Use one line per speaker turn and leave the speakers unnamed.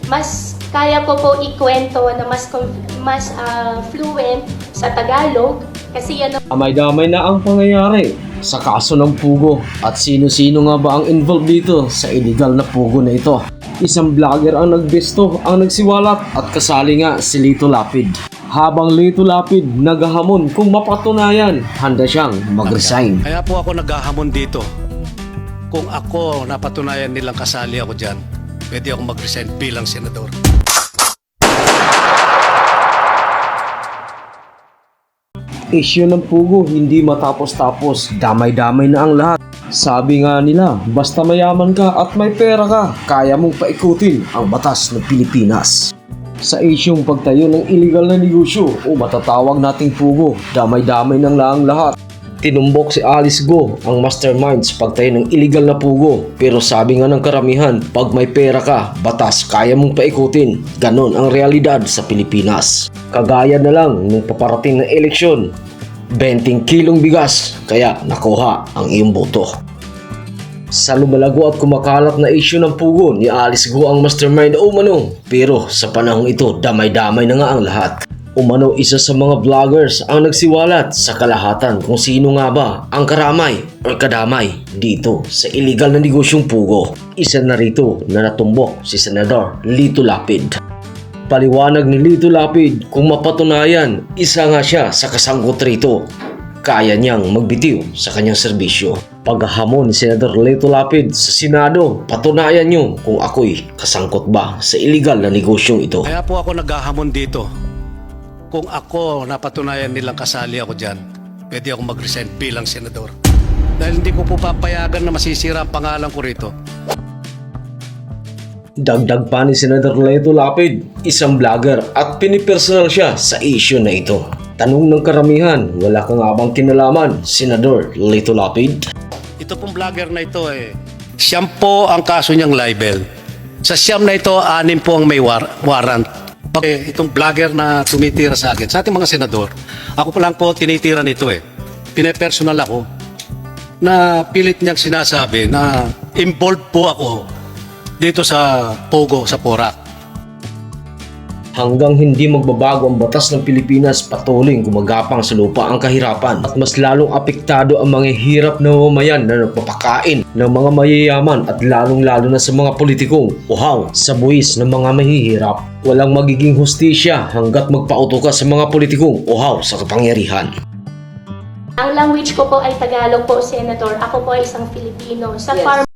Mas kaya ko po ikwento na mas fluent sa Tagalog kasi yan
Damay-damay na ang pangyayari sa kaso ng pugo at sino-sino nga ba ang involved dito sa illegal na pugo na ito. Isang vlogger ang nagbesto ang nagsiwalat at kasali nga si Lito Lapid. Habang Lito Lapid naghahamon kung mapatunayan, handa siyang mag-resign.
Kaya po ako naghahamon dito. Kung ako napatunayan nilang kasali ako dyan, pwede ako mag-resign bilang senador.
Isyu ng pugo hindi matapos-tapos, damay-damay na ang lahat. Sabi nga nila, basta mayaman ka at may pera ka, kaya mong paikutin ang batas ng Pilipinas. Sa isyong pagtayo ng illegal na negosyo o matatawag nating pugo, damay-damay ng laang lahat. Tinumbok si Alice Go ang mastermind sa pagtayo ng illegal na pugo. Pero sabi nga ng karamihan, pag may pera ka, batas kaya mong paikutin. Ganon ang realidad sa Pilipinas. Kagaya na lang nung paparating na eleksyon, 20 kilong bigas, kaya nakuha ang iyong boto. Sa lumalago at kumakalat na isyu ng pugo ni Alice Go ang mastermind umano. Pero sa panahong ito, damay-damay na nga ang lahat. Umano isa sa mga vloggers ang nagsiwalat sa kalahatan kung sino nga ba ang karamay o kadamay dito sa illegal na negosyong pugo. Isa na rito na natumbok si Senador Lito Lapid. Paliwanag ni Lito Lapid kung mapatunayan isa nga siya sa kasangkot rito, kaya niyang magbitiw sa kanyang serbisyo. Paghahamon ni Senador Lito Lapid sa Senado, patunayan niyo kung ako'y kasangkot ba sa illegal na negosyong ito.
Kaya po ako naghahamon dito. Kung ako napatunayan nilang kasali ako dyan, pwede ako mag-resign bilang senador. Dahil hindi ko po papayagan na masisira ang pangalan ko rito.
Dagdag pa ni Senador Lito Lapid, isang vlogger at pinipersonal siya sa issue na ito. Tanong ng karamihan, wala ka nga bang kinalaman, Senador Lito Lapid?
Ito pong vlogger na ito siyam po ang kaso niyang libel. Sa siyam na ito, 6 po ang may warrant. Itong vlogger na tumitira sa akin, sa ating mga senador, ako pa lang po tinitira nito Pinepersonal ako na pilit niyang sinasabi na involved po ako dito sa Pogo, sa Porac.
Hanggang hindi magbabago ang batas ng Pilipinas, patuloy gumagapang sa lupa ang kahirapan at mas lalong apektado ang mga hirap na mamamayan na nagpapakain ng mga mayayaman at lalong-lalo na sa mga politikong uhaw sa buwis ng mga mahihirap. Walang magiging hustisya hanggat magpauto ka sa mga politikong uhaw sa kapangyarihan.
Ang language ko po ay Tagalog po, Senator. Ako po ay isang Filipino. Sa
Yes.
farm